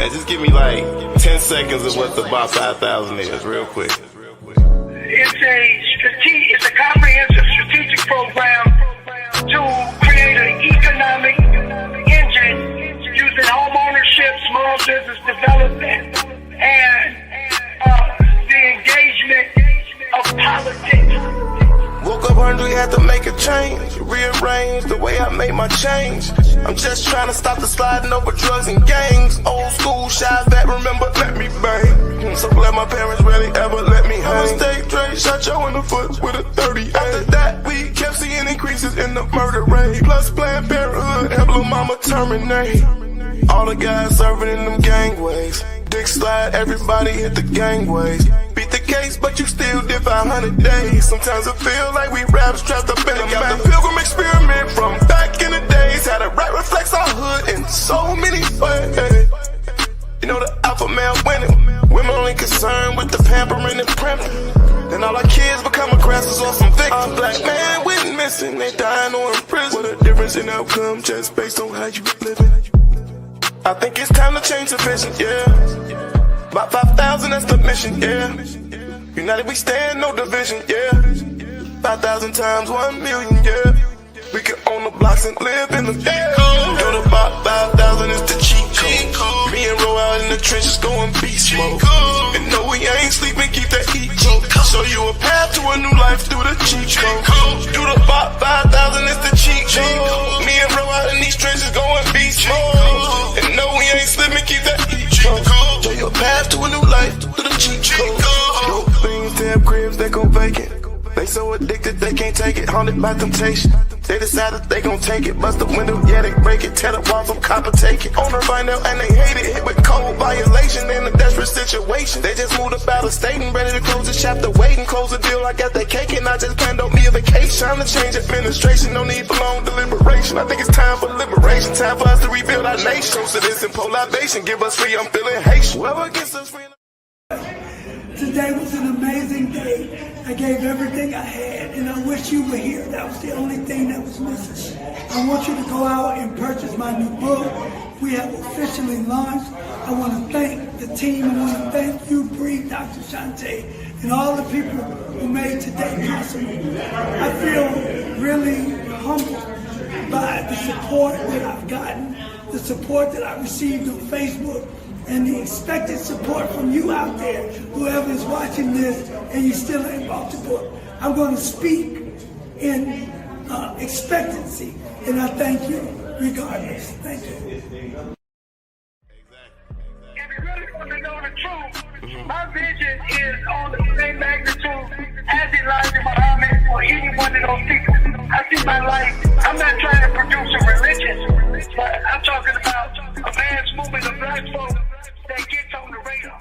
man. Just give me like 10 seconds of what the BOP 5000 is, real quick. It's a comprehensive strategic program to create an economic engine using home ownership, small business development, and the engagement of politics. Woke up hungry, had to make a change. Rearrange the way I make my change. I'm just trying to stop the sliding over drugs and gangs. Old school, shy vet, remember, let me bang. So glad my parents rarely ever let me hang. I'm a state Dre, shot Joe in the foot with a 30. After that, we kept seeing increases in the murder rate. Plus Planned Parenthood, help little mama terminate. All the guys serving in them gangways. Dick slide, everybody hit the gangways. Beat the case, but you still did 500 days. Sometimes it feel like we raps trapped up in a got the Pilgrim experiment from back in the days. Had a right reflects our hood in so many ways. You know the alpha male winning. Women only concerned with the pampering and primping. Then all our kids become aggressors or some victims. A black man went missing, they dying or in prison. What a difference in outcome just based on how you living. I think it's time to change the vision, yeah. About 5,000, that's the mission, yeah. United we stand, no division, yeah. 5,000 times 1 million, yeah. We can own the blocks and live in the Go to about 5,000 is the cheat code. Me and Ro out in the trenches going beast mode. And no, we ain't sleeping, keep that heat cold. Show you a path to a new life through the cheat code. Do the about 5,000 is the cheat code. Me and Ro out in these trenches going beast mode. And no, we ain't sleeping, keep that heat cold. Show you a path to a new life through the cheat code. Dope things, damn cribs, they go vacant. They so addicted they can't take it, haunted by temptation. They decided they gon' take it, bust the window, yeah they break it, tear the walls from copper, take it. Owner find out and they hate it, hit with cold violation in a desperate situation. They just moved up out of state and ready to close the chapter, wait and close the deal. I got that cake and I just planned on me a vacation. Time to change administration, no need for long deliberation. I think it's time for liberation, time for us to rebuild our nation. So this in polarization, give us free, I'm feeling Haitian. Whoever gets us free. Today was an amazing day. I gave everything I had, and I wish you were here. That was the only thing that was missing. I want you to go out and purchase my new book. We have officially launched. I want to thank the team. I want to thank you, Bree, Dr. Shante, and all the people who made today possible. I feel really humbled by the support that I've gotten, the support that I received on Facebook, and the expected support from you out there, whoever is watching this and you still ain't bought the book. I'm going to speak in expectancy, and I thank you regardless. Thank you. If you really want to know the truth, my vision is on the same magnitude as Elijah Muhammad or any one of those people. I see my life, I'm not trying to produce a religion, but I'm talking about a mass movement of black folks that gets on the radar.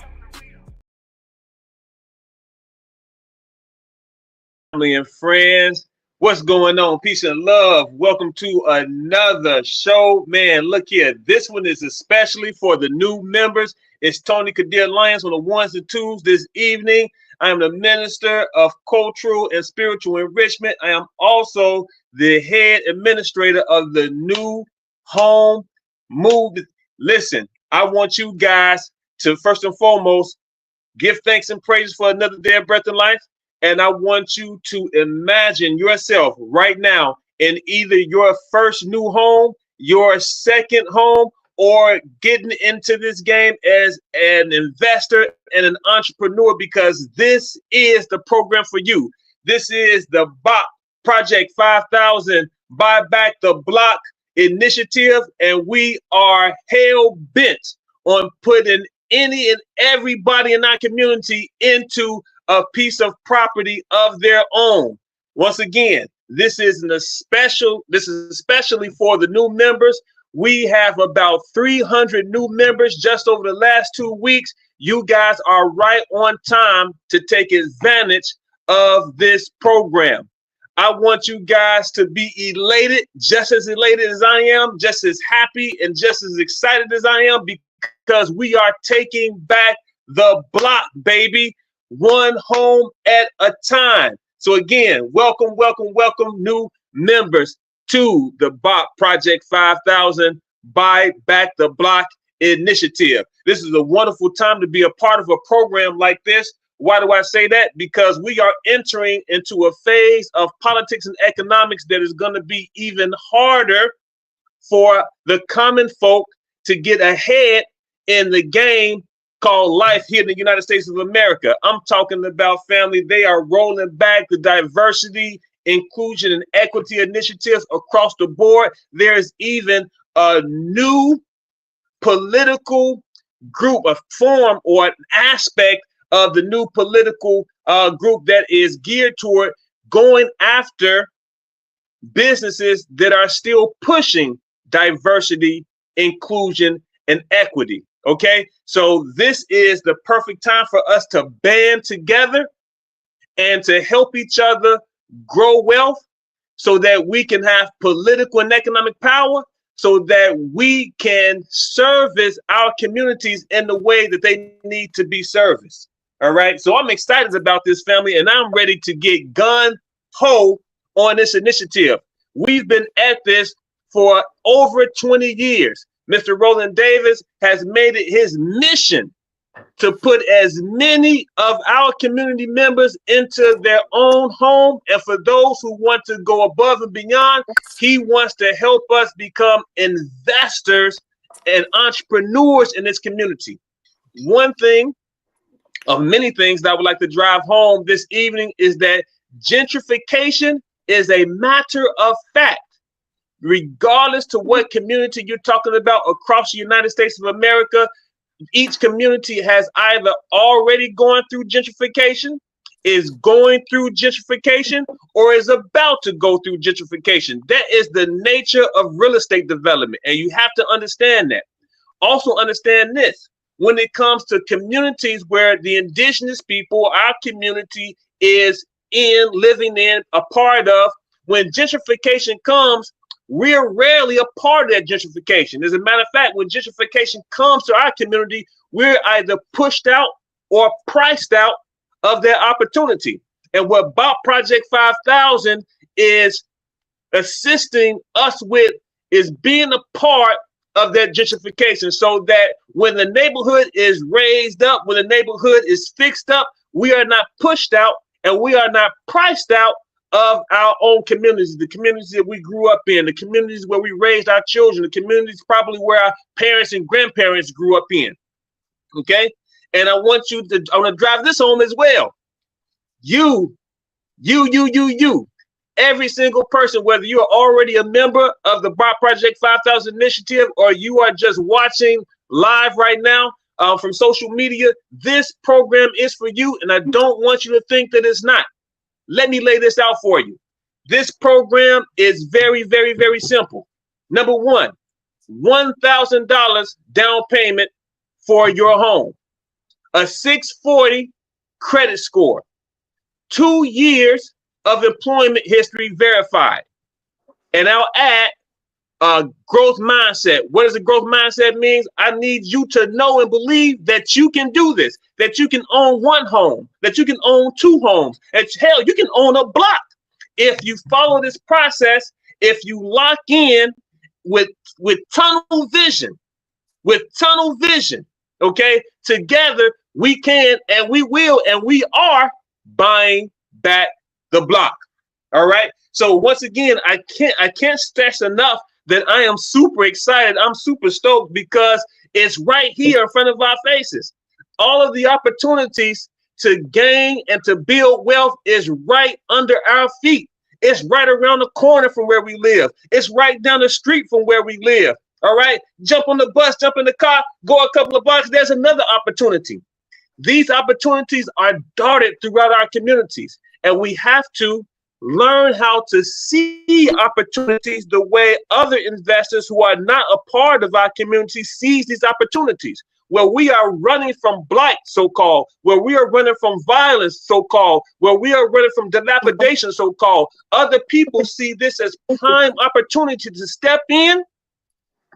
Family and friends, what's going on? Peace and love. Welcome to another show. Man, look here. This one is especially for the new members. It's Tony Kadir Lyons on the ones and twos this evening. I am the Minister of Cultural and Spiritual Enrichment. I am also the head administrator of the New Home Movement. Listen, I want you guys to first and foremost give thanks and praise for another day of breath and life. And I want you to imagine yourself right now in either your first new home, your second home, or getting into this game as an investor and an entrepreneur, because this is the program for you. This is the BOP Project 5000 Buy Back the Block initiative, and we are hell bent on putting any and everybody in our community into a piece of property of their own. Once again, this is especially for the new members. We have about 300 new members just over the last 2 weeks. You guys are right on time to take advantage of this program. I want you guys to be elated, just as elated as I am, just as happy and just as excited as I am, because we are taking back the block, baby, one home at a time. So again, welcome, welcome, welcome, new members to the BOP Project 5000 Buy Back the Block Initiative. This is a wonderful time to be a part of a program like this. Why do I say that? Because we are entering into a phase of politics and economics that is going to be even harder for the common folk to get ahead in the game called life here in the United States of America. I'm talking about, family, they are rolling back the diversity, inclusion, and equity initiatives across the board. There's even a new political group, a form or an aspect of the new political group that is geared toward going after businesses that are still pushing diversity, inclusion, and equity. Okay, so this is the perfect time for us to band together and to help each other grow wealth so that we can have political and economic power, so that we can service our communities in the way that they need to be serviced. All right, so I'm excited about this, family, and I'm ready to get gun-ho on this initiative. We've been at this for over 20 years. Mr. Roland Davis has made it his mission to put as many of our community members into their own home. And for those who want to go above and beyond, he wants to help us become investors and entrepreneurs in this community. One thing of many things that I would like to drive home this evening is that gentrification is a matter of fact. Regardless to what community you're talking about across the United States of America, each community has either already gone through gentrification, is going through gentrification, or is about to go through gentrification. That is the nature of real estate development, and you have to understand that. Also understand this, when it comes to communities where the indigenous people, our community is living in, a part of, when gentrification comes, we're rarely a part of that gentrification. As a matter of fact, when gentrification comes to our community, we're either pushed out or priced out of that opportunity. And what BOP Project 5000 is assisting us with is being a part of that gentrification, so that when the neighborhood is raised up, when the neighborhood is fixed up, we are not pushed out and we are not priced out of our own communities, the communities that we grew up in, the communities where we raised our children, the communities probably where our parents and grandparents grew up in. Okay, and I want to drive this home as well. You, every single person, whether you are already a member of the BOP Project 5000 initiative or you are just watching live right now from social media, this program is for you, and I don't want you to think that it's not. Let me lay this out for you. This program is very, very, very simple. Number one, $1,000 down payment for your home, a 640 credit score, 2 years of employment history verified. And I'll add growth mindset. What does a growth mindset mean? I need you to know and believe that you can do this, that you can own one home, that you can own two homes, and hell, you can own a block. If you follow this process, if you lock in with tunnel vision, okay, together we can and we will and we are buying back the block. All right. So once again, I can't stress enough that I am super excited. I'm super stoked because it's right here in front of our faces. All of the opportunities to gain and to build wealth is right under our feet. It's right around the corner from where we live. It's right down the street from where we live. All right. Jump on the bus, jump in the car, go a couple of blocks. There's another opportunity. These opportunities are darted throughout our communities, and we have to learn how to see opportunities the way other investors who are not a part of our community sees these opportunities, where we are running from blight, so-called, where we are running from violence, so-called, where we are running from dilapidation, so-called. Other people see this as prime opportunity to step in,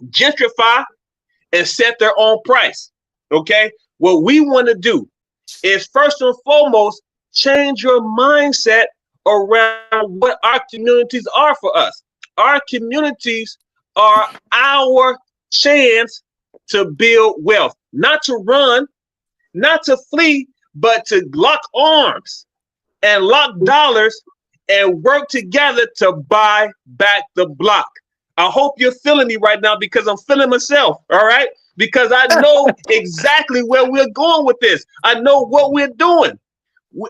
gentrify, and set their own price. Okay? What we want to do is first and foremost, change your mindset around what our communities are for us. Our communities are our chance to build wealth, not to run, not to flee, but to lock arms and lock dollars and work together to buy back the block. I hope you're feeling me right now, because I'm feeling myself, all right? Because I know exactly where we're going with this. I know what we're doing.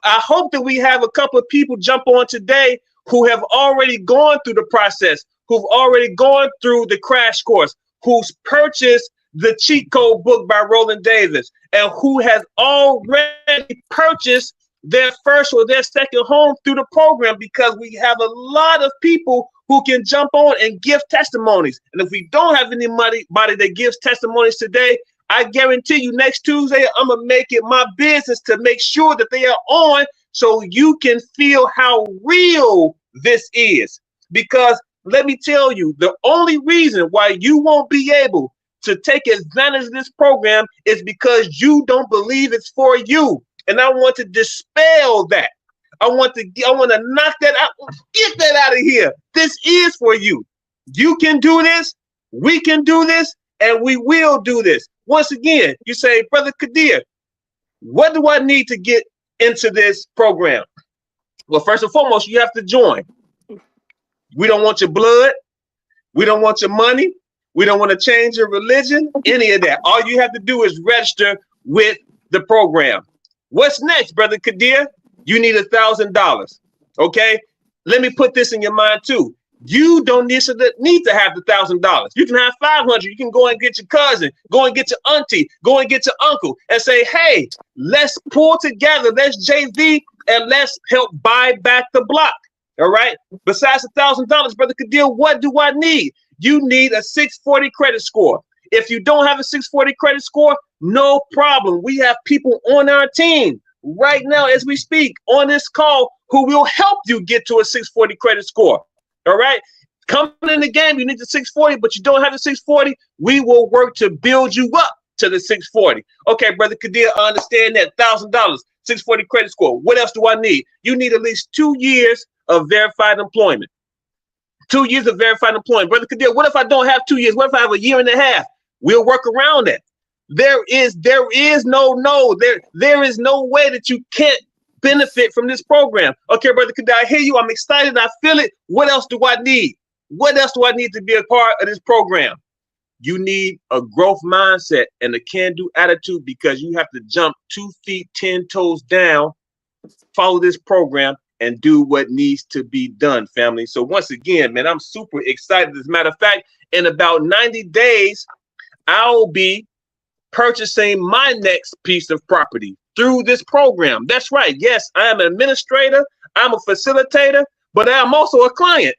I hope that we have a couple of people jump on today who have already gone through the process, who've already gone through the crash course, who's purchased the cheat code book by Roland Davis, and who has already purchased their first or their second home through the program, because we have a lot of people who can jump on and give testimonies. And if we don't have anybody that gives testimonies today, I guarantee you next Tuesday, I'm going to make it my business to make sure that they are on, so you can feel how real this is. Because let me tell you, the only reason why you won't be able to take advantage of this program is because you don't believe it's for you. And I want to dispel that. I want to knock that out. Get that out of here. This is for you. You can do this. We can do this. And we will do this. Once again, you say, Brother Kadir, what do I need to get into this program? Well, first and foremost, you have to join. We don't want your blood. We don't want your money. We don't want to change your religion, any of that. All you have to do is register with the program. What's next, Brother Kadir? You need $1,000. Okay? Let me put this in your mind too. You don't need to have the $1,000. You can have 500. You can go and get your cousin, go and get your auntie, go and get your uncle, and say, hey, let's pull together, let's JV, and let's help buy back the block. All right? Besides $1,000, Brother Kadir, what do I need? You need a 640 credit score. If you don't have a 640 credit score, no problem. We have people on our team right now as we speak on this call who will help you get to a 640 credit score. All right. Coming in the game, you need the 640, but you don't have the 640. We will work to build you up to the 640. Okay, Brother Kadir, I understand that. $1,000, 640 credit score. What else do I need? You need at least 2 years of verified employment. 2 years of verified employment. Brother Kadir, what if I don't have 2 years? What if I have a year and a half? We'll work around that. There is no way that you can't benefit from this program. Okay, Brother Kadir, I hear you. I'm excited. I feel it. What else do I need? What else do I need to be a part of this program? You need a growth mindset and a can-do attitude, because you have to jump 2 feet, 10 toes down, follow this program, and do what needs to be done, family. So once again, man, I'm super excited. As a matter of fact, in about 90 days, I'll be purchasing my next piece of property through this program. That's right. Yes, I am an administrator. I'm a facilitator, but I'm also a client.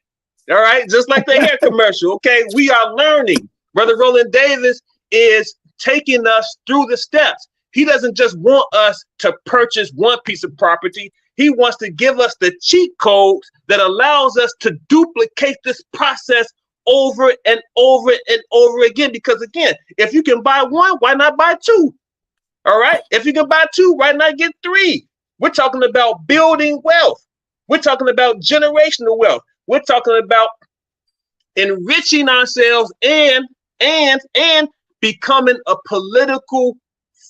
All right. Just like the hair commercial. Okay. We are learning. Brother Roland Davis is taking us through the steps. He doesn't just want us to purchase one piece of property. He wants to give us the cheat codes that allows us to duplicate this process over and over and over again. Because again, if you can buy one, why not buy two? All right. If you can buy two, why not get three? We're talking about building wealth. We're talking about generational wealth. We're talking about enriching ourselves and becoming a political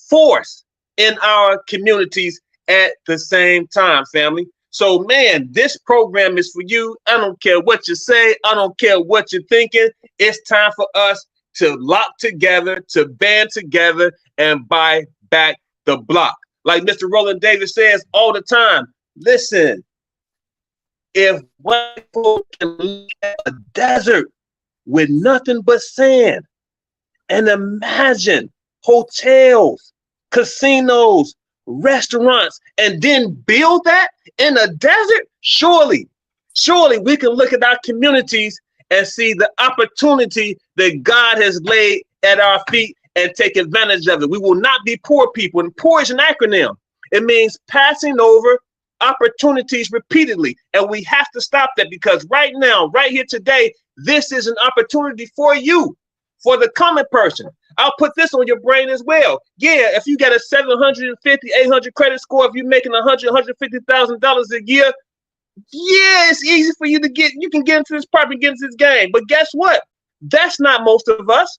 force in our communities at the same time, family. So, man, this program is for you. I don't care what you say. I don't care what you're thinking. It's time for us to lock together, to band together, and buy back the block. Like Mr. Roland Davis says all the time, listen, if white people can live in a desert with nothing but sand, and imagine hotels, casinos, restaurants, and then build that in a desert, surely we can look at our communities and see the opportunity that God has laid at our feet and take advantage of it. We will not be poor people. And poor is an acronym. It means passing over opportunities repeatedly. And we have to stop that, because right now, right here today, this is an opportunity for you, for the common person. I'll put this on your brain as well. Yeah, if you got a 750, 800 credit score, if you're making $100,000, $150,000 a year, yeah, it's easy for you to you can get into this property, get into this game. But guess what? That's not most of us.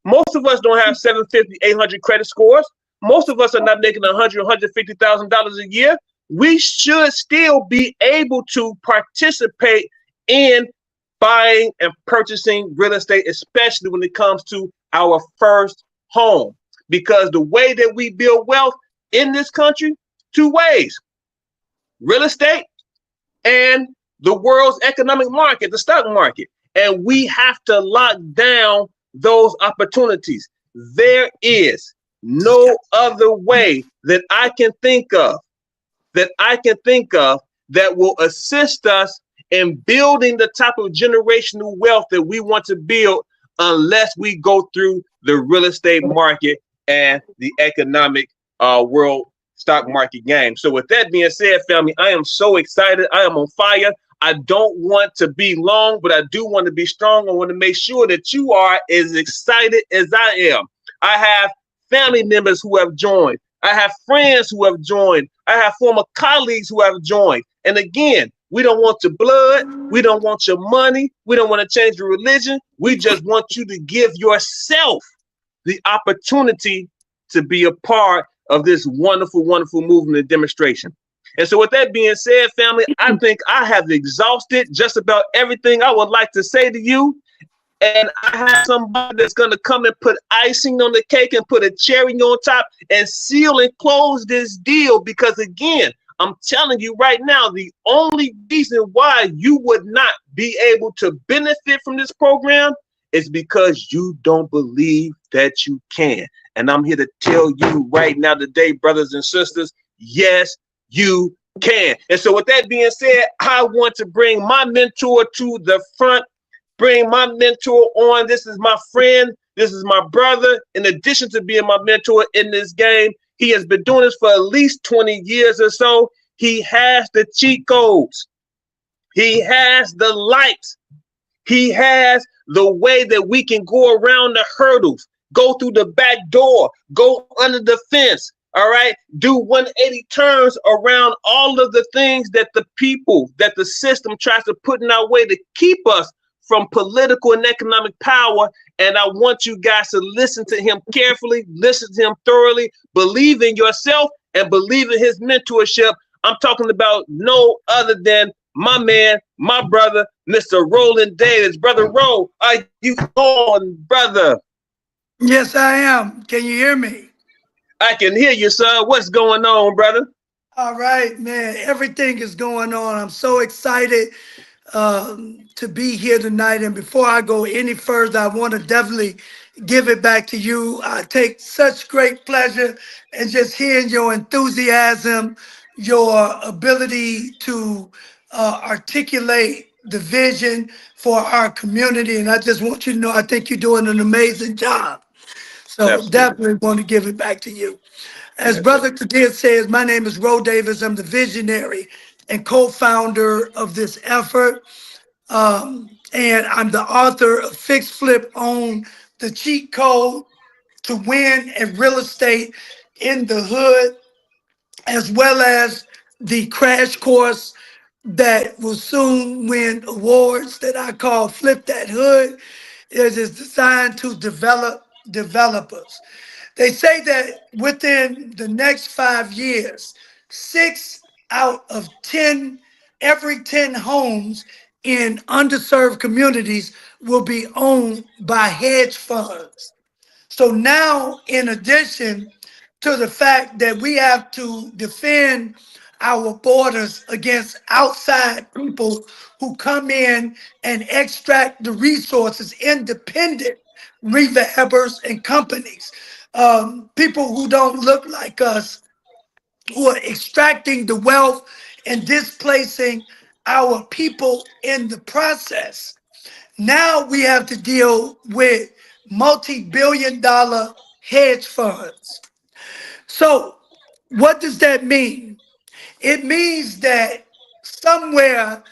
Most of us don't have 750, 800 credit scores. Most of us are not making $100,000, $150,000 a year. We should still be able to participate in buying and purchasing real estate, especially when it comes to our first home. Because the way that we build wealth in this country, two ways: real estate and the world's economic market, the stock market. And we have to lock down those opportunities. There is no other way that I can think of that will assist us in building the type of generational wealth that we want to build unless we go through the real estate market and the economic world stock market game. So with that being said, family, I am so excited. I am on fire. I don't want to be long, but I do want to be strong. I want to make sure that you are as excited as I am. I have family members who have joined. I have friends who have joined. I have former colleagues who have joined. And again, we don't want your blood. We don't want your money. We don't want to change your religion. We just want you to give yourself the opportunity to be a part of this wonderful, wonderful movement and demonstration. And so with that being said, family, I think I have exhausted just about everything I would like to say to you. And I have somebody that's going to come and put icing on the cake and put a cherry on top and seal and close this deal. Because again, I'm telling you right now, the only reason why you would not be able to benefit from this program is because you don't believe that you can. And I'm here to tell you right now today, brothers and sisters, yes, you can. And so with that being said, I want to bring my mentor to the front, bring my mentor on. This is my friend. This is my brother. In addition to being my mentor in this game, he has been doing this for at least 20 years or so. He has the cheat codes. He has the lights. He has the way that we can go around the hurdles, go through the back door, go under the fence. All right, do 180 turns around all of the things that the people, that the system tries to put in our way to keep us from political and economic power. And I want you guys to listen to him carefully, listen to him thoroughly, believe in yourself and believe in his mentorship. I'm talking about no other than my man, my brother, Mr. Roland Davis. Brother Ro, are you on, brother? Yes, I am. Can you hear me? I can hear you, sir. What's going on, brother? All right, man. Everything is going on. I'm so excited to be here tonight. And before I go any further, I want to definitely give it back to you. I take such great pleasure in just hearing your enthusiasm, your ability to articulate the vision for our community. And I just want you to know, I think you're doing an amazing job. So Absolutely. definitely want to give it back to you. As Brother Kadir says, my name is Ro Davis. I'm the visionary and co-founder of this effort. And I'm the author of Fix, Flip, Own, the cheat code to win in real estate in the hood, as well as the crash course that will soon win awards that I call Flip That Hood. It is designed to develop developers. They say that within the next 5 years, 6 out of 10, every 10 homes in underserved communities will be owned by hedge funds. So now, in addition to the fact that we have to defend our borders against outside people who come in and extract the resources, independent rehabbers and companies, people who don't look like us, who are extracting the wealth and displacing our people in the process. Now we have to deal with multi-billion-dollar hedge funds. So what does that mean? It means that somewhere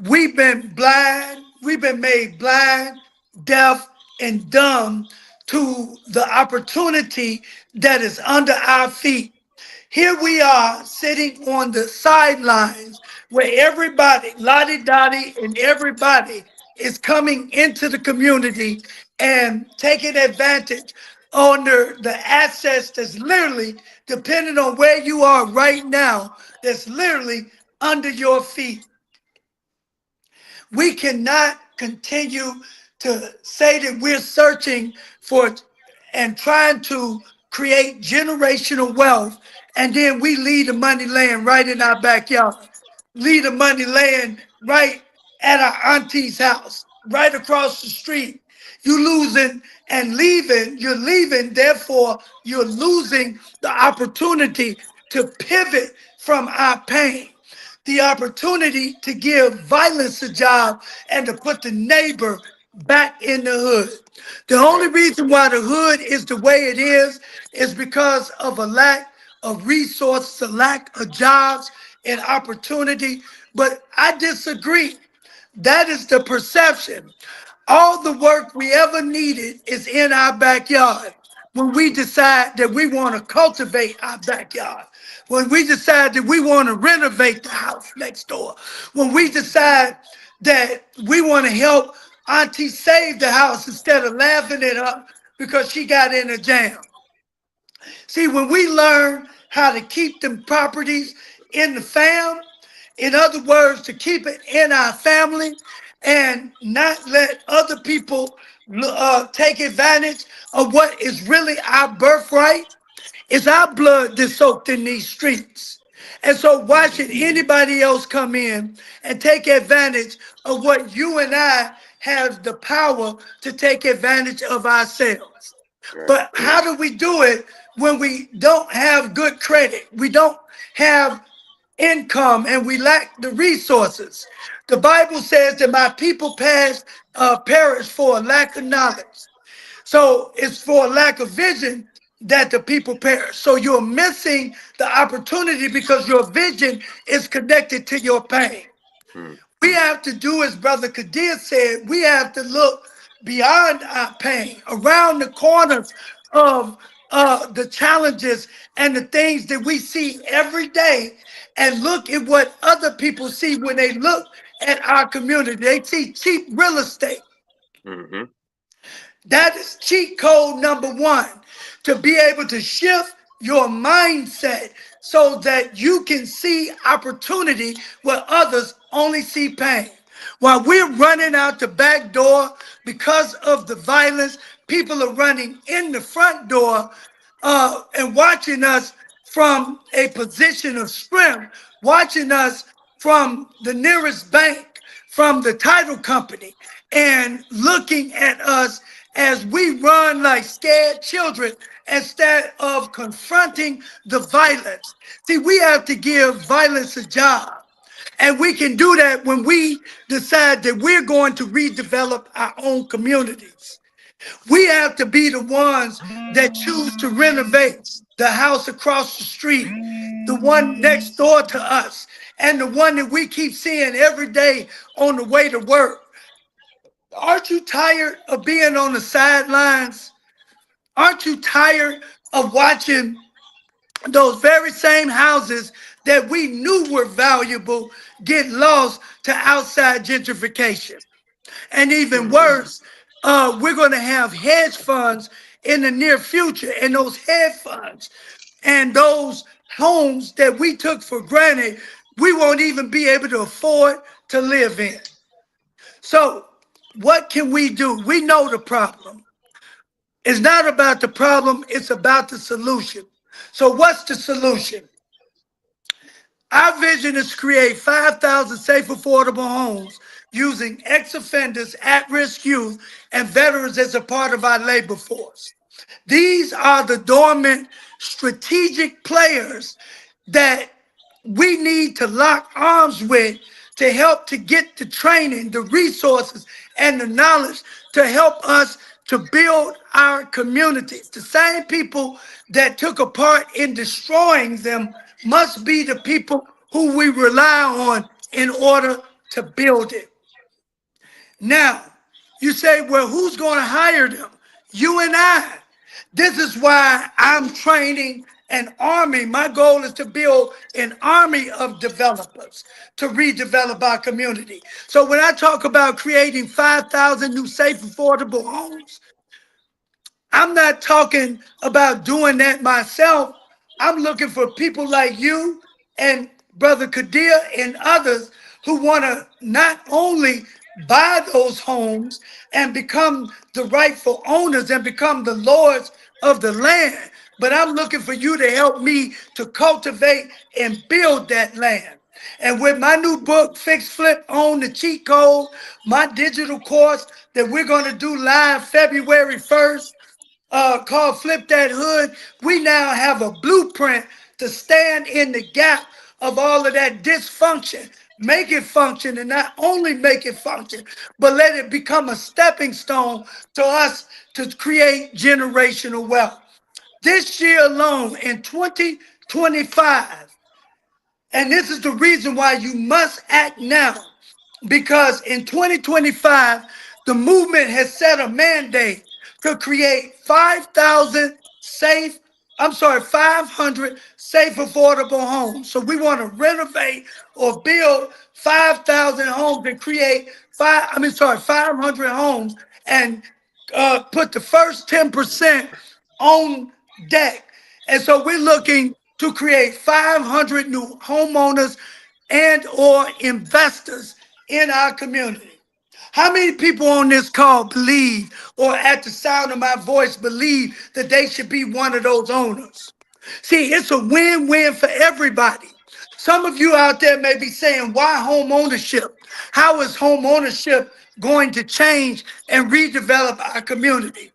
we've been blind, we've been made blind, deaf, and dumb to the opportunity that is under our feet. Here we are sitting on the sidelines where everybody, Lottie Dottie and everybody is coming into the community and taking advantage under the assets that's literally, depending on where you are right now, that's literally under your feet. We cannot continue to say that we're searching for and trying to create generational wealth, and then we leave the money laying right in our backyard, leave the money laying right at our auntie's house, right across the street. You losing and leaving, you're leaving, therefore you're losing the opportunity to pivot from our pain, the opportunity to give violence a job and to put the neighbor back in the hood. The only reason why the hood is the way it is because of a lack of resources, a lack of jobs and opportunity. But I disagree. That is the perception. All the work we ever needed is in our backyard. When we decide that we want to cultivate our backyard, when we decide that we want to renovate the house next door, when we decide that we want to help Auntie save the house instead of laughing at her because she got in a jam. See, when we learn how to keep them properties in the fam, in other words, to keep it in our family and not let other people take advantage of what is really our birthright, it's our blood that's soaked in these streets. And so why should anybody else come in and take advantage of what you and I have the power to take advantage of ourselves? But how do we do it when we don't have good credit? We don't have income and we lack the resources. The Bible says that my people perish for a lack of knowledge. So it's for a lack of vision that the people perish. So you're missing the opportunity because your vision is connected to your pain. We have to do, as Brother Kadir said, we have to look beyond our pain, around the corners of the challenges and the things that we see every day, and look at what other people see when they look at our community. They see cheap real estate. Mm-hmm. That is cheat code number one, to be able to shift your mindset so that you can see opportunity where others only see pain. While we're running out the back door because of the violence, people are running in the front door and watching us from a position of strength, watching us from the nearest bank, from the title company, and looking at us as we run like scared children instead of confronting the violence. See, we have to give violence a job. And we can do that when we decide that we're going to redevelop our own communities. We have to be the ones that choose to renovate the house across the street, the one next door to us, and the one that we keep seeing every day on the way to work. Aren't you tired of being on the sidelines? Aren't you tired of watching those very same houses that we knew were valuable get lost to outside gentrification? And even worse, we're going to have hedge funds in the near future, and those hedge funds and those homes that we took for granted, we won't even be able to afford to live in. So what can we do? We know the problem. It's not about the problem, it's about the solution. So what's the solution? Our vision is to create 5,000 safe, affordable homes using ex-offenders, at-risk youth, and veterans as a part of our labor force. These are the dormant strategic players that we need to lock arms with to help to get the training, the resources, and the knowledge to help us to build our communities. The same people that took a part in destroying them must be the people who we rely on in order to build it. Now, you say, well, who's going to hire them? You and I. This is why I'm training an army. My goal is to build an army of developers to redevelop our community. So when I talk about creating 5,000 new safe, affordable homes, I'm not talking about doing that myself. I'm looking for people like you and Brother Kadir and others who want to not only buy those homes and become the rightful owners and become the lords of the land, but I'm looking for you to help me to cultivate and build that land. And with my new book, Fix, Flip, Own, the Cheat Code, my digital course that we're going to do live February 1st, called Flip That Hood, we now have a blueprint to stand in the gap of all of that dysfunction, make it function, and not only make it function, but let it become a stepping stone to us to create generational wealth. This year alone, in 2025, and this is the reason why you must act now, because in 2025, the movement has set a mandate to create 500 safe, affordable homes. So we want to renovate or build 5,000 homes and create 500 homes and put the first 10% on deck. And so we're looking to create 500 new homeowners and or investors in our community. How many people on this call believe, or at the sound of my voice believe, that they should be one of those owners? See, it's a win-win for everybody. Some of you out there may be saying, why home ownership? How is home ownership going to change and redevelop our community?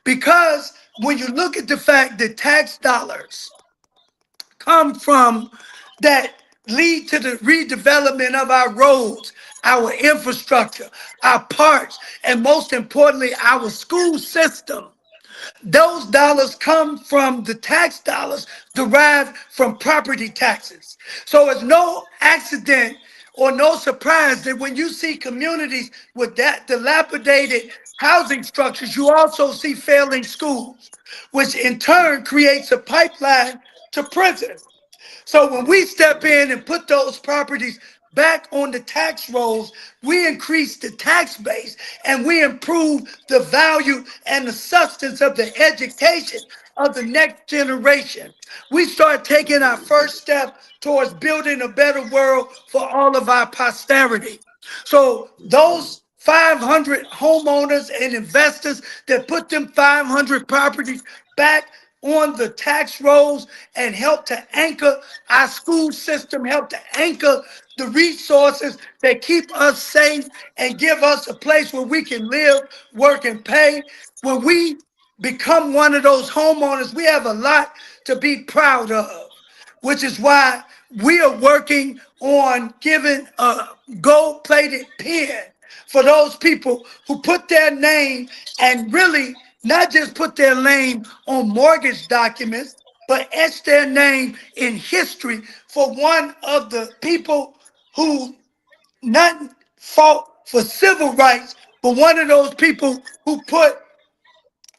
Because when you look at the fact that tax dollars come from that lead to the redevelopment of our roads, our infrastructure, our parks, and most importantly, our school system. Those dollars come from the tax dollars derived from property taxes. So it's no accident or no surprise that when you see communities with that dilapidated housing structures, you also see failing schools, which in turn creates a pipeline to prisons. So when we step in and put those properties back on the tax rolls, we increase the tax base and we improve the value and the substance of the education of the next generation. We start taking our first step towards building a better world for all of our posterity. So those 500 homeowners and investors that put them 500 properties back on the tax rolls and help to anchor our school system, help to anchor the resources that keep us safe and give us a place where we can live, work, and pay. When we become one of those homeowners, we have a lot to be proud of, which is why we are working on giving a gold-plated pen for those people who put their name and really not just put their name on mortgage documents, but etch their name in history for one of the people who not fought for civil rights, but one of those people who put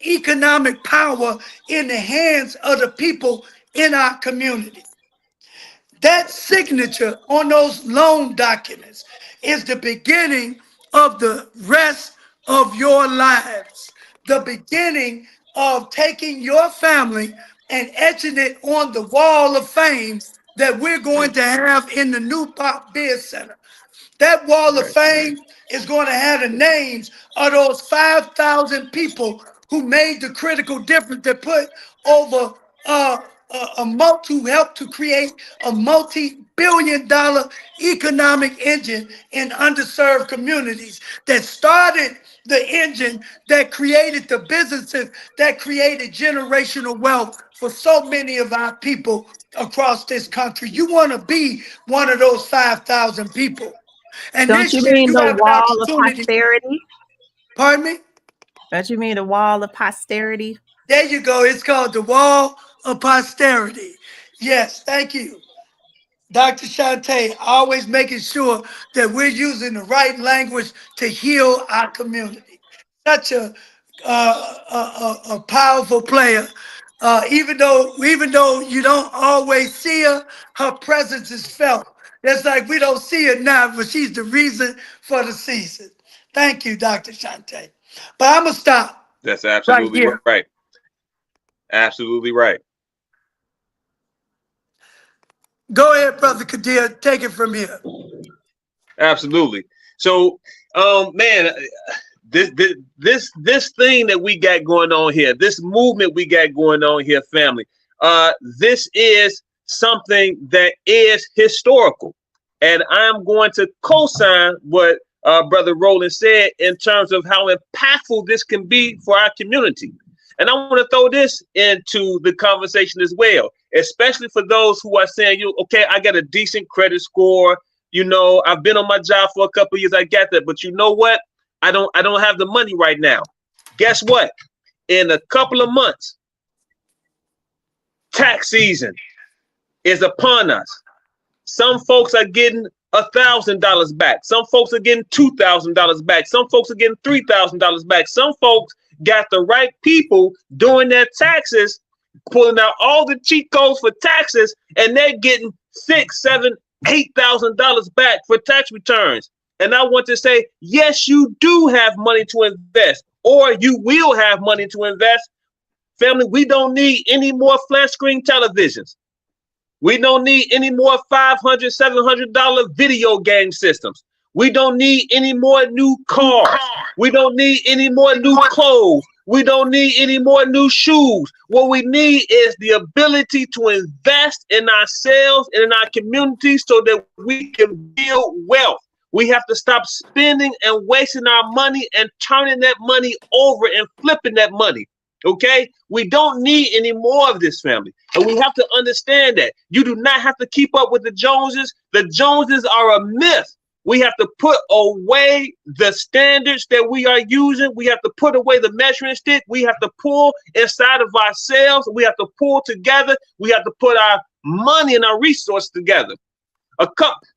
economic power in the hands of the people in our community. That signature on those loan documents is the beginning of the rest of your lives. The beginning of taking your family and etching it on the wall of fame that we're going to have in the New Pop Biz Center. That wall of fame is going to have the names of those 5,000 people who made the critical difference, that put over who helped to create a multi-billion-dollar economic engine in underserved communities, that started the engine that created the businesses that created generational wealth for so many of our people across this country. You want to be one of those 5,000 people. And don't you mean the wall of posterity? Pardon me? Don't you mean the wall of posterity? There you go. It's called the wall of posterity. Yes, thank you. Dr. Shantae, always making sure that we're using the right language to heal our community. Such a a powerful player. Even though you don't always see her, her presence is felt. It's like we don't see her now, but she's the reason for the season. Thank you, Dr. Shante. But I'm gonna stop. That's absolutely here. right. Absolutely right. Go ahead, Brother Kadir. Take it from here. Absolutely. So, man, this thing that we got going on here, this movement we got going on here, family, this is something that is historical. And I'm going to co-sign what Brother Roland said in terms of how impactful this can be for our community. And I want to throw this into the conversation as well, especially for those who are saying, okay, I got a decent credit score. You know, I've been on my job for a couple of years. I get that. But you know what? I don't have the money right now. Guess what? In a couple of months, tax season is upon us. Some folks are getting $1,000 back. Some folks are getting $2,000 back. Some folks are getting $3,000 back. Some folks got the right people doing their taxes, pulling out all the cheat codes for taxes, and they're getting $6,000, $7,000, $8,000 back for tax returns. And I want to say, yes, you do have money to invest, or you will have money to invest. Family, we don't need any more flat screen televisions. We don't need any more $500, $700 video game systems. We don't need any more new cars. We don't need any more new clothes. We don't need any more new shoes. What we need is the ability to invest in ourselves and in our community so that we can build wealth. We have to stop spending and wasting our money and turning that money over and flipping that money. Okay, we don't need any more of this, family. And we have to understand that you do not have to keep up with the Joneses. The Joneses are a myth. We have to put away the standards that we are using. We have to put away the measuring stick. We have to pull inside of ourselves. We have to pull together. We have to put our money and our resources together.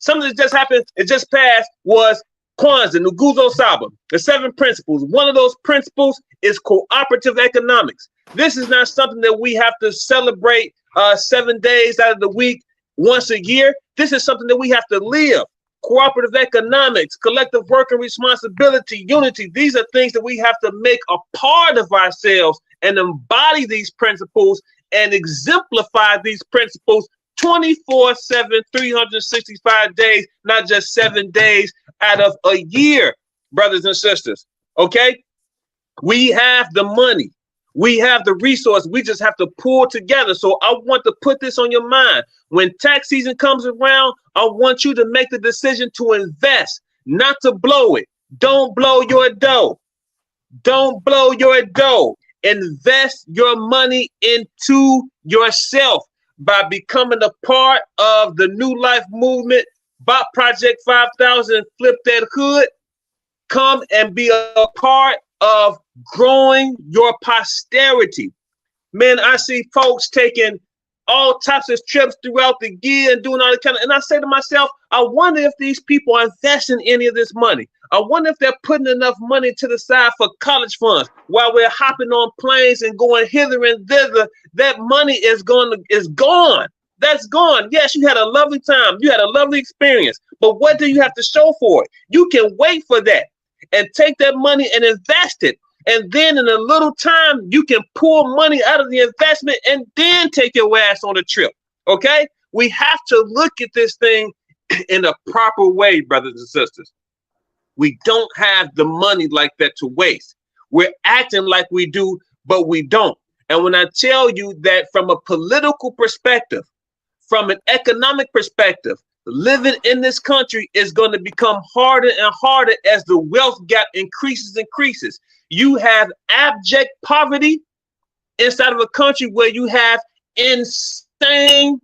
Something that just happened, it just passed, was Kwanzaa, Nguzo Saba, the 7 principles. One of those principles is cooperative economics. This is not something that we have to celebrate 7 days out of the week once a year. This is something that we have to live. Cooperative economics, collective work and responsibility, unity. These are things that we have to make a part of ourselves and embody these principles and exemplify these principles 24/7, 365 days, not just 7 days out of a year, brothers and sisters. Okay? We have the money. We have the resource. We just have to pull together. So I want to put this on your mind. When tax season comes around, I want you to make the decision to invest, not to blow it. Don't blow your dough. Don't blow your dough. Invest your money into yourself by becoming a part of the New Life movement, Bot Project 5000, Flip That Hood. Come and be a part of growing your posterity. Man, I see folks taking all types of trips throughout the year and doing all that kind of, and I say to myself, I wonder if these people are investing any of this money. I wonder if they're putting enough money to the side for college funds while we're hopping on planes and going hither and thither. That money is gone. That's gone. Yes, you had a lovely time. You had a lovely experience. But what do you have to show for it? You can wait for that and take that money and invest it. And then in a little time, you can pull money out of the investment and then take your ass on a trip. Okay? We have to look at this thing in a proper way, brothers and sisters. We don't have the money like that to waste. We're acting like we do, but we don't. And when I tell you that from a political perspective, from an economic perspective, living in this country is going to become harder and harder as the wealth gap increases. You have abject poverty inside of a country where you have insane,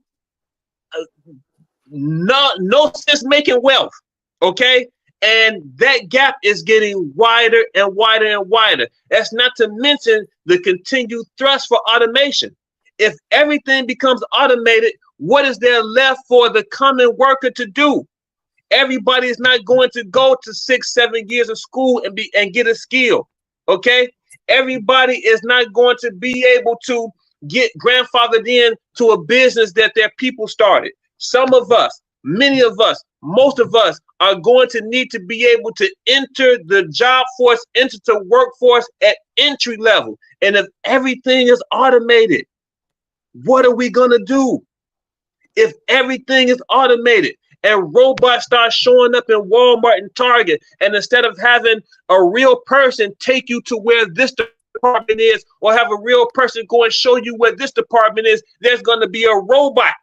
no sense making wealth. Okay. And that gap is getting wider and wider and wider. That's not to mention the continued thrust for automation. If everything becomes automated, what is there left for the common worker to do? Everybody is not going to go to 6-7 years of school and get a skill. Okay. Everybody is not going to be able to get grandfathered in to a business that their people started. Some of us, many of us, most of us are going to need to be able to enter the job force, enter the workforce at entry level. And if everything is automated, what are we going to do? If everything is automated and robots start showing up in Walmart and Target, and instead of having a real person take you to where this department is, or have a real person go and show you where this department is, there's going to be a robot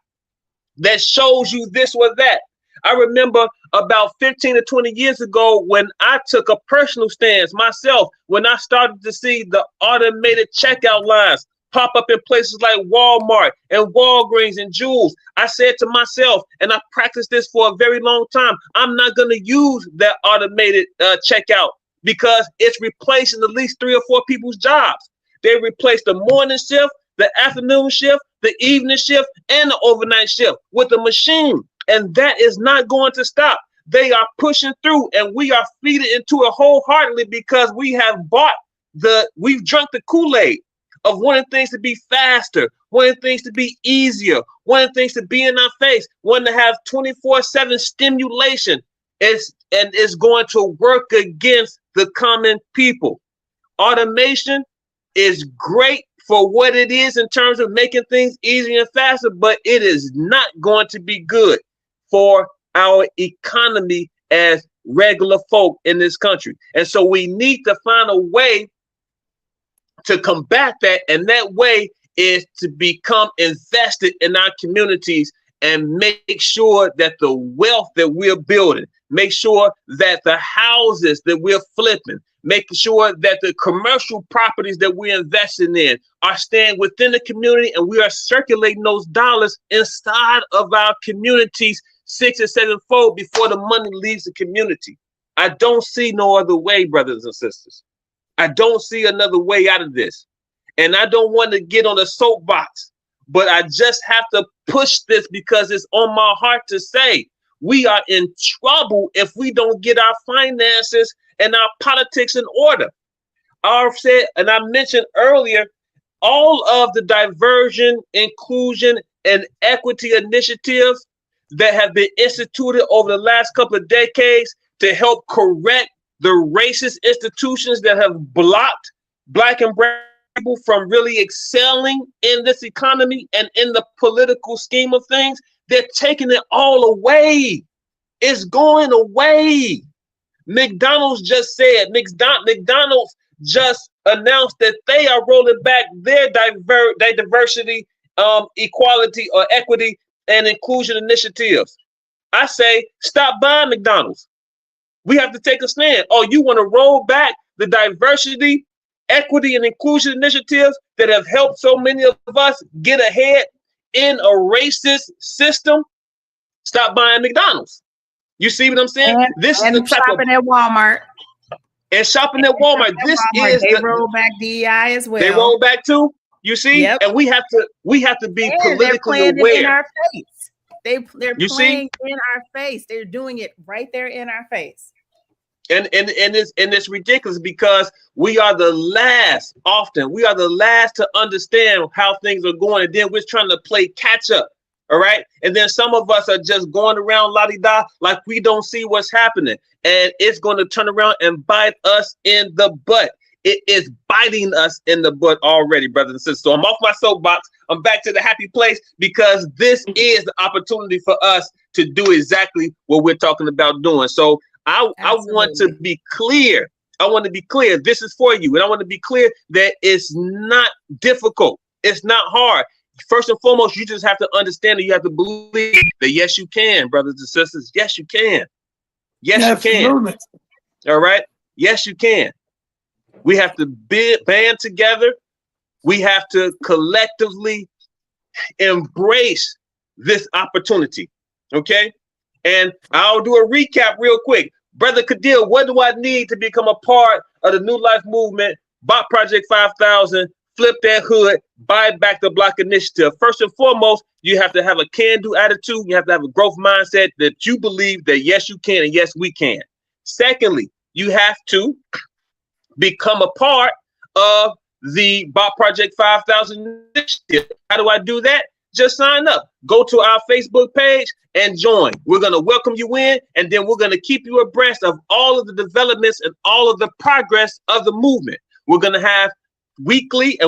that shows you this or that. I remember about 15 to 20 years ago when I took a personal stance myself, when I started to see the automated checkout lines pop up in places like Walmart and Walgreens and Jewels. I said to myself, and I practiced this for a very long time, I'm not going to use that automated checkout because it's replacing at least 3 or 4 people's jobs. They replaced the morning shift, the afternoon shift, the evening shift, and the overnight shift with a machine. And that is not going to stop. They are pushing through, and we are feeding into it wholeheartedly because we have we've drunk the Kool-Aid of wanting things to be faster, wanting things to be easier, wanting things to be in our face, wanting to have 24/7 stimulation. It's going to work against the common people. Automation is great for what it is in terms of making things easier and faster, but it is not going to be good for our economy as regular folk in this country. And so we need to find a way to combat that, and that way is to become invested in our communities and make sure that the wealth that we're building, make sure that the houses that we're flipping, making sure that the commercial properties that we're investing in are staying within the community, and we are circulating those dollars inside of our communities 6 or 7-fold before the money leaves the community. I don't see no other way, brothers and sisters. I don't see another way out of this. And I don't want to get on a soapbox, but I just have to push this because it's on my heart to say we are in trouble if we don't get our finances and our politics in order. I've said, and I mentioned earlier, all of the diversion, inclusion, and equity initiatives that have been instituted over the last couple of decades to help correct the racist institutions that have blocked Black and brown people from really excelling in this economy and in the political scheme of things, they're taking it all away. It's going away. McDonald's just said, McDonald's just announced that they are rolling back their diversity, equality, or equity and inclusion initiatives. I say, stop buying McDonald's. We have to take a stand. Oh, you want to roll back the diversity, equity, and inclusion initiatives that have helped so many of us get ahead in a racist system? Stop buying McDonald's. You see what I'm saying? This is the type shopping at Walmart. And shopping at Walmart. They roll back DEI as well. They roll back too. You see, yep. And we have to be politically aware. In our face. They're playing in our face. They're doing it right there in our face. And it's ridiculous because we are the last to understand how things are going, and then we're trying to play catch up. All right. And then some of us are just going around la-di-da like we don't see what's happening. And it's going to turn around and bite us in the butt. It is biting us in the butt already, brothers and sisters. So I'm off my soapbox. I'm back to the happy place because this is the opportunity for us to do exactly what we're talking about doing. So I want to be clear. I want to be clear. This is for you. And I want to be clear that it's not difficult. It's not hard. First and foremost, you just have to understand that you have to believe that yes, you can, brothers and sisters. Yes, you can. Yes, you can. All right. Yes, you can. We have to band together. We have to collectively embrace this opportunity. Okay. And I'll do a recap real quick. Brother Kadil, what do I need to become a part of the New Life Movement, Bot Project 5000, Flip That Hood, Buy Back the Block initiative? First and foremost, you have to have a can-do attitude. You have to have a growth mindset that you believe that yes, you can and yes, we can. Secondly, you have to become a part of the Bot Project 5000 initiative. How do I do that? Just sign up. Go to our Facebook page and join. We're going to welcome you in, and then we're going to keep you abreast of all of the developments and all of the progress of the movement. We're going to have weekly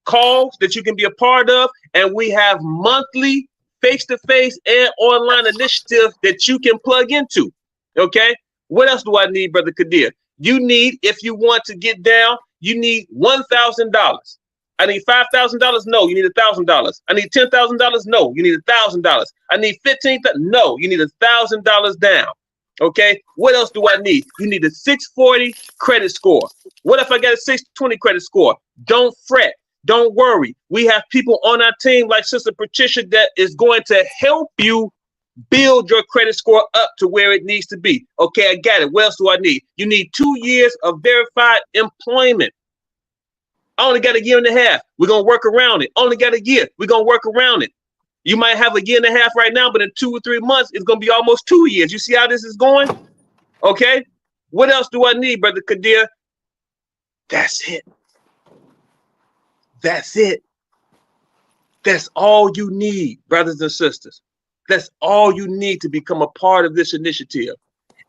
calls that you can be a part of, and we have monthly face-to-face and online initiatives that you can plug into. Okay? What else do I need, Brother Kadir? You need, if you want to get down, you need $1,000. I need $5,000. No, you need $1,000. I need $10,000. No, you need $1,000. I need $15,000. No, you need $1,000 down. Okay. What else do I need? You need a 640 credit score. What if I got a 620 credit score? Don't fret. Don't worry. We have people on our team like Sister Patricia that is going to help you build your credit score up to where it needs to be. Okay, I got it. What else do I need? You need 2 years of verified employment. I only got a year and a half. We're going to work around it. Only got a year. We're going to work around it. You might have a year and a half right now, but in 2 or 3 months, it's going to be almost 2 years. You see how this is going? Okay. What else do I need, Brother Kadir? That's it. That's it. That's all you need, brothers and sisters. That's all you need to become a part of this initiative.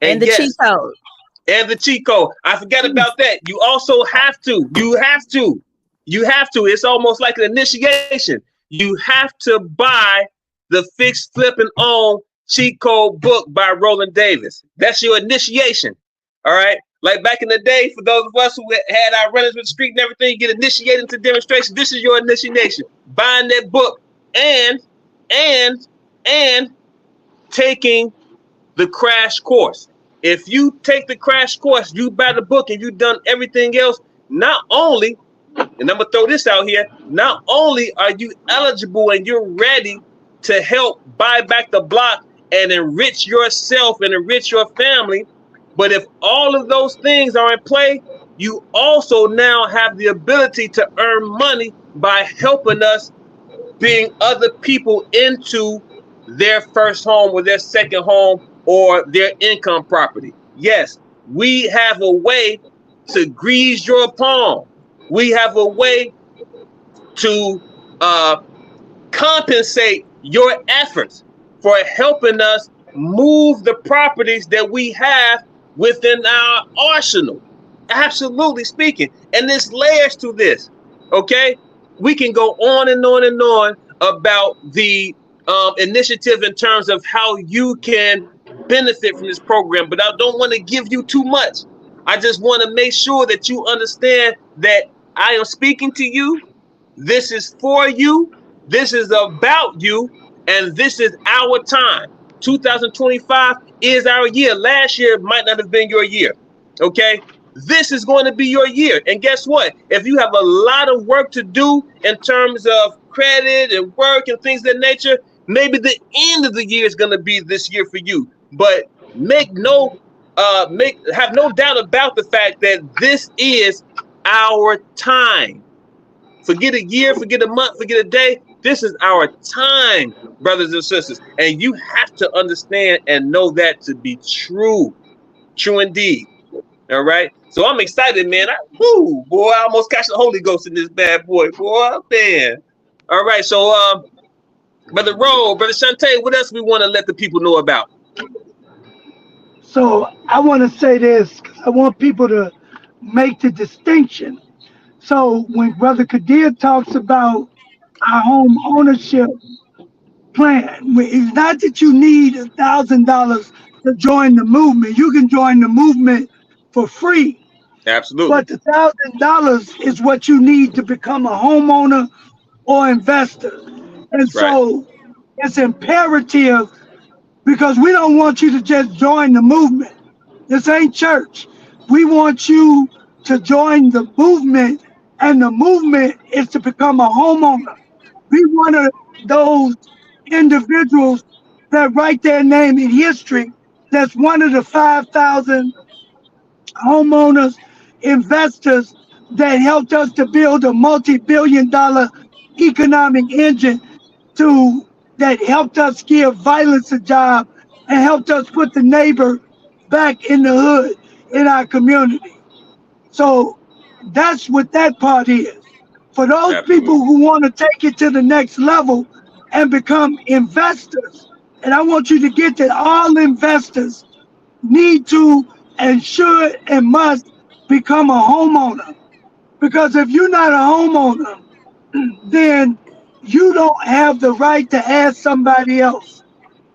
And the cheat code. And the cheat code. I forgot about that. You also have to. You have to. It's almost like an initiation. You have to buy the Fix, Flip, and Own cheat code book by Roland Davis. That's your initiation. All right. Like back in the day, for those of us who had our runners with the street and everything, get initiated into demonstration. This is your initiation. Buying that book and taking the crash course. If you take the crash course, you buy the book, and you've done everything else, not only, and I'm going to throw this out here, not only are you eligible and you're ready to help buy back the block and enrich yourself and enrich your family, but if all of those things are in play, you also now have the ability to earn money by helping us bring other people into their first home or their second home or their income property. Yes, we have a way to grease your palm. We have a way to compensate your efforts for helping us move the properties that we have within our arsenal. Absolutely speaking. And there's layers to this. Okay, we can go on and on and on about the initiative in terms of how you can benefit from this program, but I don't want to give you too much. I just want to make sure that you understand that I am speaking to you. This is for you. This is about you. And this is our time. 2025 is our year. Last year might not have been your year. Okay. This is going to be your year. And guess what? If you have a lot of work to do in terms of credit and work and things of that nature, maybe the end of the year is going to be this year for you. But have no doubt about the fact that this is our time. Forget a year, forget a month, forget a day. This is our time, brothers and sisters. And you have to understand and know that to be true. True indeed. All right. So I'm excited, man. I almost catch the Holy Ghost in this bad boy. Boy, man. All right. So, Brother Roll, Brother Shante, what else we want to let the people know about? So I want to say this, because I want people to make the distinction. So when Brother Kadir talks about our home ownership plan, it's not that you need $1,000 to join the movement. You can join the movement for free. Absolutely. But the $1,000 is what you need to become a homeowner or investor. And That's so it's imperative, because we don't want you to just join the movement. This ain't church. We want you to join the movement, and the movement is to become a homeowner. Be one of those individuals that write their name in history. That's one of the 5,000 homeowners, investors that helped us to build a multi-billion-dollar economic engine that helped us give violence a job and helped us put the neighbor back in the hood in our community. So that's what that part is. For those Absolutely. people who want to take it to the next level and become investors, and I want you to get that all investors need to and should and must become a homeowner. Because if you're not a homeowner, then you don't have the right to ask somebody else.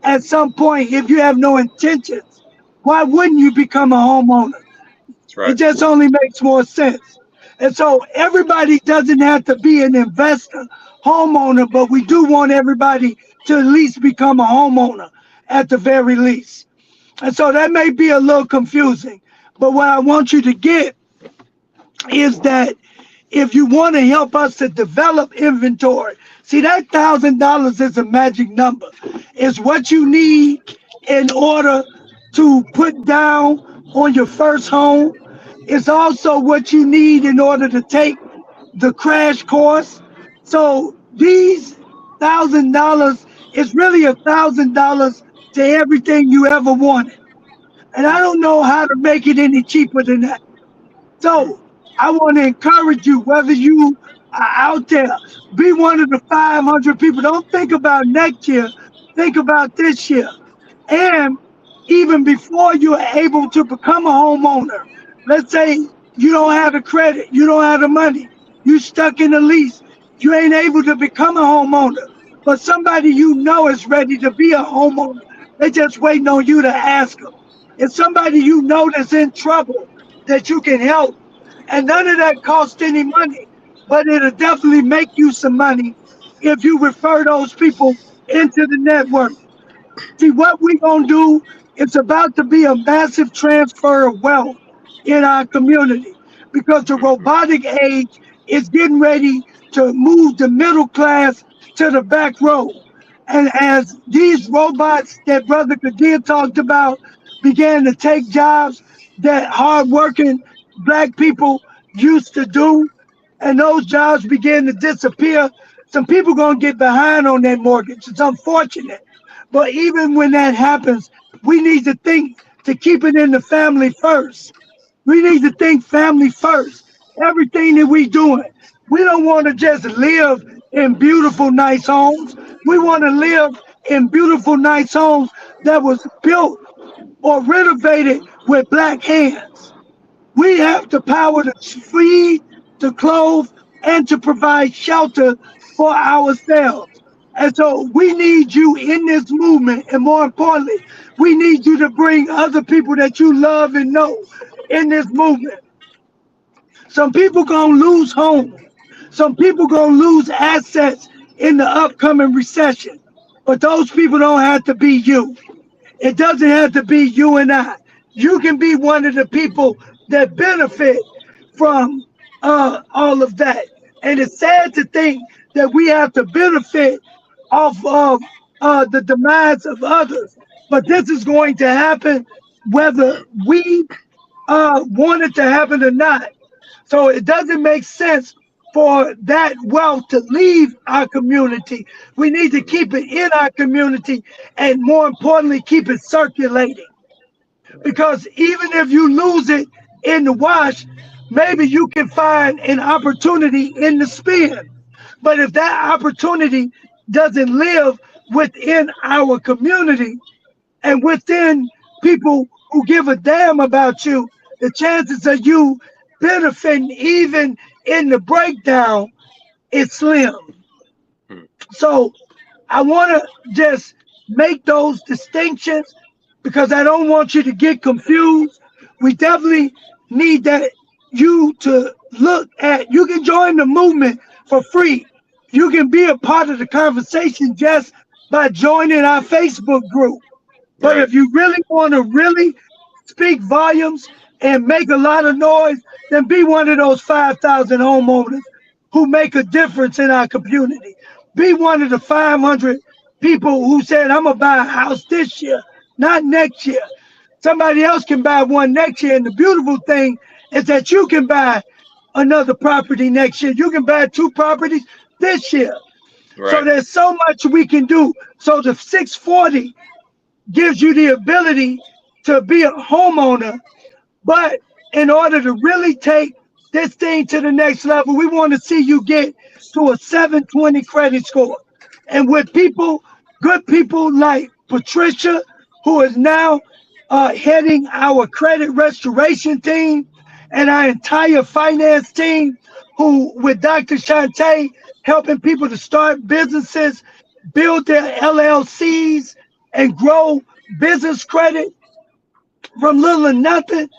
At some point, if you have no intentions, why wouldn't you become a homeowner? That's right. It just only makes more sense. And so everybody doesn't have to be an investor, homeowner, but we do want everybody to at least become a homeowner at the very least. And so that may be a little confusing, but what I want you to get is that if you want to help us to develop inventory, see, that $1,000 is a magic number. It's what you need in order to put down on your first home. It's also what you need in order to take the crash course. So these $1,000 is really $1,000 to everything you ever wanted. And I don't know how to make it any cheaper than that. So I want to encourage you, whether you are out there, be one of the 500 people. Don't think about next year. Think about this year. And even before you're able to become a homeowner, let's say you don't have the credit, you don't have the money, you stuck in a lease, you ain't able to become a homeowner, but somebody you know is ready to be a homeowner. They're just waiting on you to ask them. It's somebody you know that's in trouble that you can help. And none of that costs any money, but it'll definitely make you some money if you refer those people into the network. See, what we're going to do, it's about to be a massive transfer of wealth in our community because the robotic age is getting ready to move the middle class to the back row. And as these robots that Brother Kadir talked about began to take jobs that hardworking Black people used to do, and those jobs began to disappear, some people going to get behind on their mortgage. It's unfortunate. But even when that happens, we need to think to keep it in the family first. We need to think family first. Everything that we doing. We don't want to just live in beautiful, nice homes. We want to live in beautiful, nice homes that was built or renovated with Black hands. We have the power to feed, to clothe, and to provide shelter for ourselves. And so we need you in this movement. And more importantly, we need you to bring other people that you love and know in this movement. Some people gonna lose homes. Some people gonna lose assets in the upcoming recession. But those people don't have to be you. It doesn't have to be you and I. You can be one of the people that benefit from all of that. And it's sad to think that we have to benefit off of the demise of others. But this is going to happen whether we want it to happen or not. So it doesn't make sense for that wealth to leave our community. We need to keep it in our community and, more importantly, keep it circulating. Because even if you lose it in the wash, maybe you can find an opportunity in the spin. But if that opportunity doesn't live within our community and within people who give a damn about you, the chances of you benefiting even in the breakdown is slim. So I want to just make those distinctions because I don't want you to get confused. We definitely need that you to look at, you can join the movement for free. You can be a part of the conversation just by joining our Facebook group. But if you really want to really speak volumes and make a lot of noise, then be one of those 5,000 homeowners who make a difference in our community. Be one of the 500 people who said, I'm going to buy a house this year, not next year. Somebody else can buy one next year. And the beautiful thing is that you can buy another property next year. You can buy 2 properties this year. Right. So there's so much we can do. So the 640 gives you the ability to be a homeowner. But in order to really take this thing to the next level. We want to see you get to a 720 credit score. And with people, good people like Patricia, who is now heading our credit restoration team, and our entire finance team, who with Dr. Shantae, helping people to start businesses, build their LLCs, and grow business credit from little or nothing.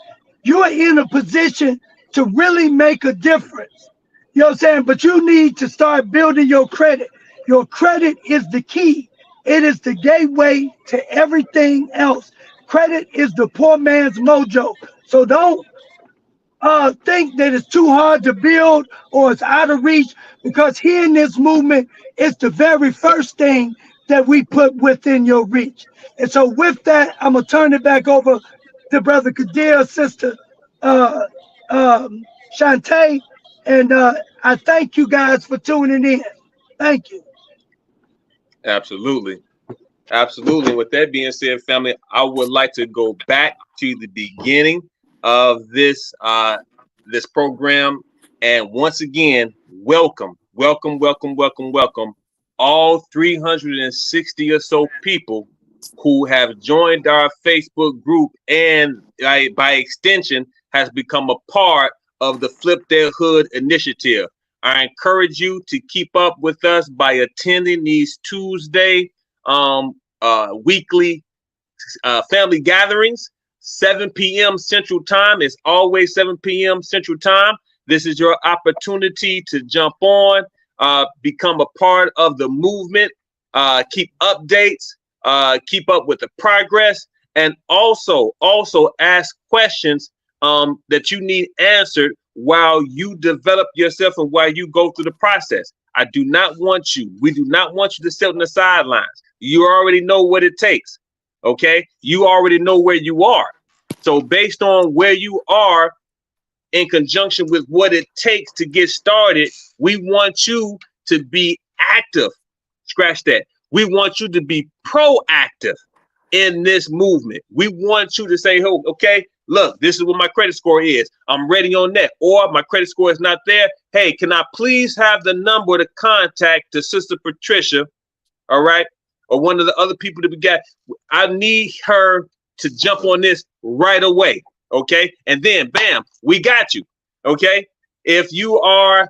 You're in a position to really make a difference. You know what I'm saying? But you need to start building your credit. Your credit is the key. It is the gateway to everything else. Credit is the poor man's mojo. So don't think that it's too hard to build or it's out of reach, because here in this movement, it's the very first thing that we put within your reach. And so with that, I'm going to turn it back over to Brother Kadir, Sister Shantae, and I thank you guys for tuning in. Thank you. Absolutely. Absolutely. With that being said, family, I would like to go back to the beginning of this this program, and once again, welcome all 360 or so people who have joined our Facebook group and by extension has become a part of the Flip That Hood initiative. I encourage you to keep up with us by attending these Tuesday weekly family gatherings, 7 p.m. Central Time. It's always 7 p.m. Central Time. This is your opportunity to jump on, become a part of the movement, keep updates, keep up with the progress, and also ask questions that you need answered while you develop yourself and while you go through the process. We do not want you to sit on the sidelines. You already know what it takes. Okay, you already know where you are. So based on where you are, in conjunction with what it takes to get started, we want you to be active. Scratch that. We want you to be proactive in this movement. We want you to say, oh, okay, look, this is what my credit score is. I'm ready on that. Or my credit score is not there. Hey, can I please have the number to contact to Sister Patricia? All right. Or one of the other people that we got. I need her to jump on this right away. Okay. And then bam, we got you. Okay. If you are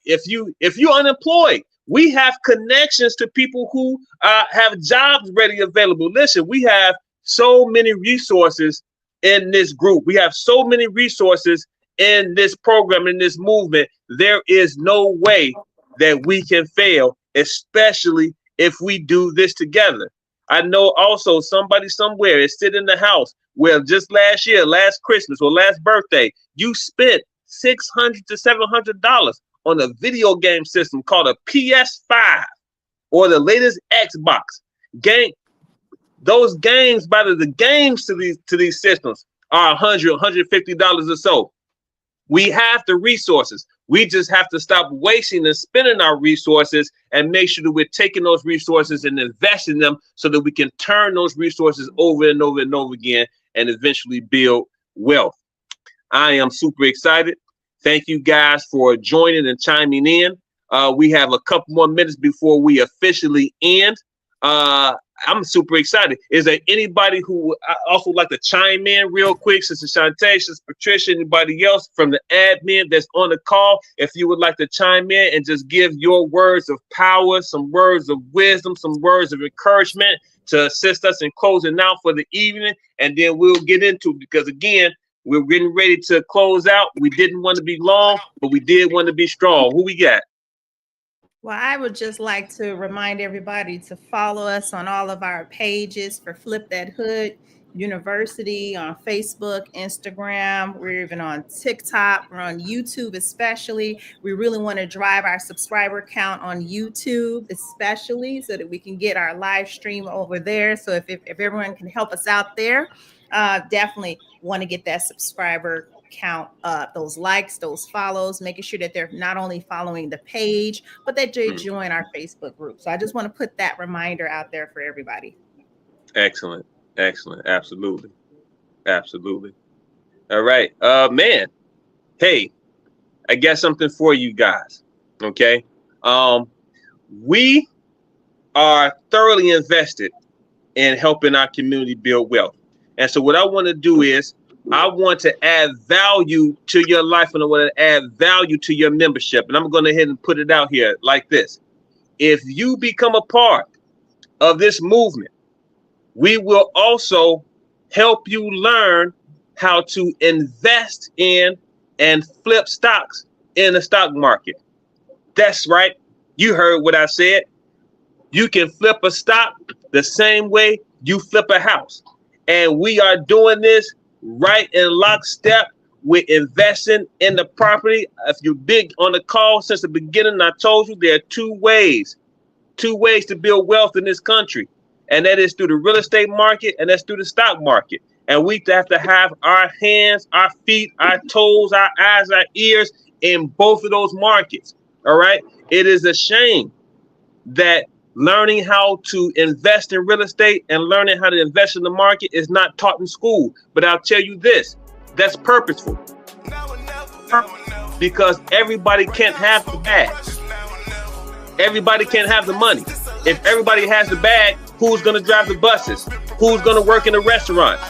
if you're unemployed, we have connections to people who have jobs ready available. Listen, we have so many resources in this group. We have so many resources in this program, in this movement. There is no way that we can fail, especially if we do this together. I know also somebody somewhere is sitting in the house where just last year, last Christmas or last birthday, you spent $600 to $700 on a video game system called a PS5 or the latest Xbox game. Those games, by the games to these systems are $100, $150 or so. We have the resources. We just have to stop wasting and spending our resources and make sure that we're taking those resources and investing them so that we can turn those resources over and over and over again and eventually build wealth. I am super excited. Thank you guys for joining and chiming in. We have a couple more minutes before we officially end. I'm super excited. Is there anybody who would also like to chime in real quick? Sister Shantae, Sister Patricia, anybody else from the admin that's on the call? If you would like to chime in and just give your words of power, some words of wisdom, some words of encouragement to assist us in closing out for the evening, and then we'll get into it, because again, we're getting ready to close out. We didn't want to be long, but we did want to be strong. Who we got? Well, I would just like to remind everybody to follow us on all of our pages for Flip That Hood University on Facebook, Instagram. We're even on TikTok. We're on YouTube especially. We really want to drive our subscriber count on YouTube especially so that we can get our live stream over there. So if everyone can help us out there, definitely want to get that subscriber count up, those likes, those follows, making sure that they're not only following the page, but that they join our Facebook group. So I just want to put that reminder out there for everybody. Excellent. Absolutely. All right. Man, hey, I got something for you guys. Okay. We are thoroughly invested in helping our community build wealth. And so what I want to do is I want to add value to your life, and I want to add value to your membership. And I'm going to go ahead and put it out here like this. If you become a part of this movement, we will also help you learn how to invest in and flip stocks in the stock market. That's right. You heard what I said. You can flip a stock the same way you flip a house. And we are doing this right in lockstep with investing in the property. If you're big on the call since the beginning, I told you there are two ways to build wealth in this country. And that is through the real estate market, and that's through the stock market. And we have to have our hands, our feet, our toes, our eyes, our ears in both of those markets. All right. It is a shame that learning how to invest in real estate and learning how to invest in the market is not taught in school. But I'll tell you this, that's purposeful. Because everybody can't have the bag. Everybody can't have the money. If everybody has the bag, who's going to drive the buses? Who's going to work in the restaurant?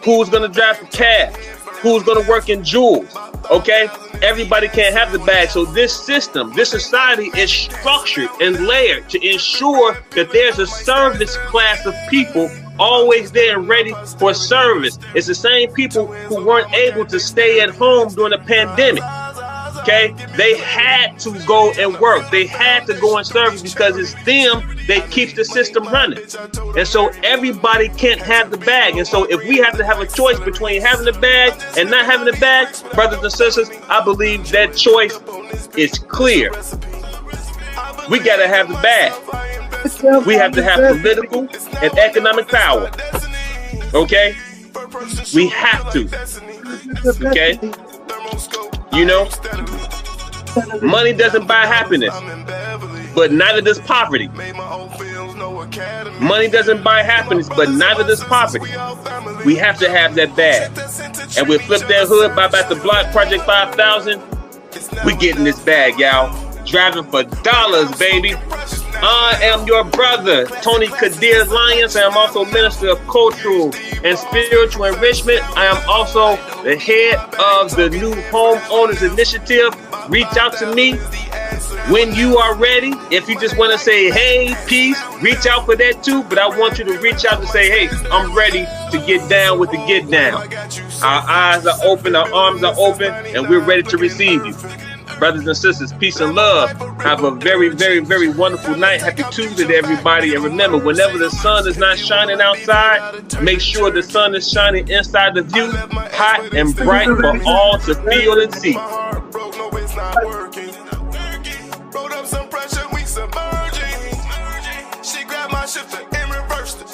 Who's going to drive the cabs? Who's going to work in jewels? Okay? Everybody can't have the bag. So this system, this society is structured and layered to ensure that there's a service class of people always there and ready for service. It's the same people who weren't able to stay at home during the pandemic. Okay, they had to go and work. They had to go and serve because it's them that keeps the system running. And so everybody can't have the bag. And so if we have to have a choice between having the bag and not having the bag, brothers and sisters, I believe that choice is clear. We got to have the bag. We have to have political and economic power. Okay? We have to. Okay? You know, money doesn't buy happiness, but neither does poverty. Money doesn't buy happiness, but neither does poverty. We have to have that bag. And we flip that hood, buy back the block, Project 5000. We getting this bag, y'all. Driving for dollars, baby. I am your brother, Tony Kadir Lyons. I am also Minister of Cultural and Spiritual Enrichment. I am also the head of the New Homeowners Initiative. Reach out to me when you are ready. If you just want to say, hey, peace, reach out for that too. But I want you to reach out and say, hey, I'm ready to get down with the get down. Our eyes are open, our arms are open, and we're ready to receive you. Brothers and sisters, peace and love. Have a very, very, very wonderful night. Happy Tuesday to everybody. And remember, whenever the sun is not shining outside, make sure the sun is shining inside of you, hot and bright for all to feel and see. Rolled up some pressure, we submerging. She grabbed my shifter and reversed it.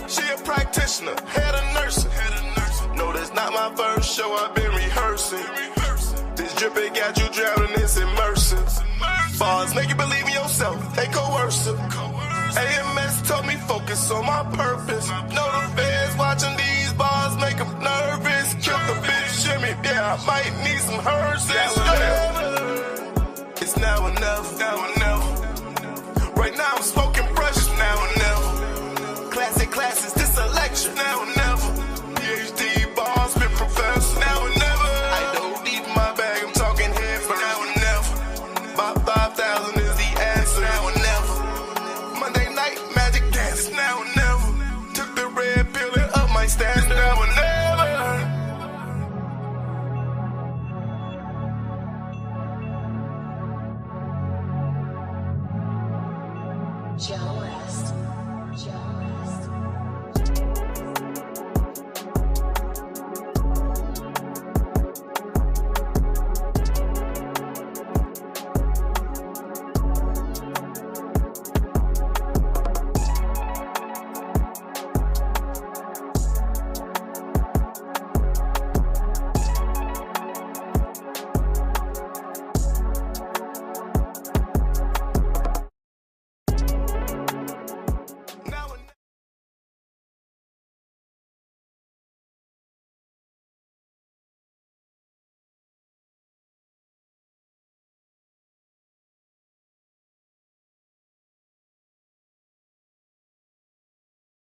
She a practitioner, head of nursing. No, that's not my first show, I've been rehearsing. This drip ain't got you drowning, it's immersive. Bars make you believe in yourself, they coercive. AMS told me focus on my purpose. Know the feds watching these bars make them nervous. Kill the bitch, shimmy, yeah, I might need some hearses. It's now or never, now or never. Right now I'm smoking precious, now or never. Classic classes, this a lecture, now or never. PhD bars, been professor, now or never. I don't need my bag, I'm talking head for now or never. About 5,000 is the answer, now or never. Monday night magic dance, now or never. Took the red pill and up my stance, now or never. Joe West.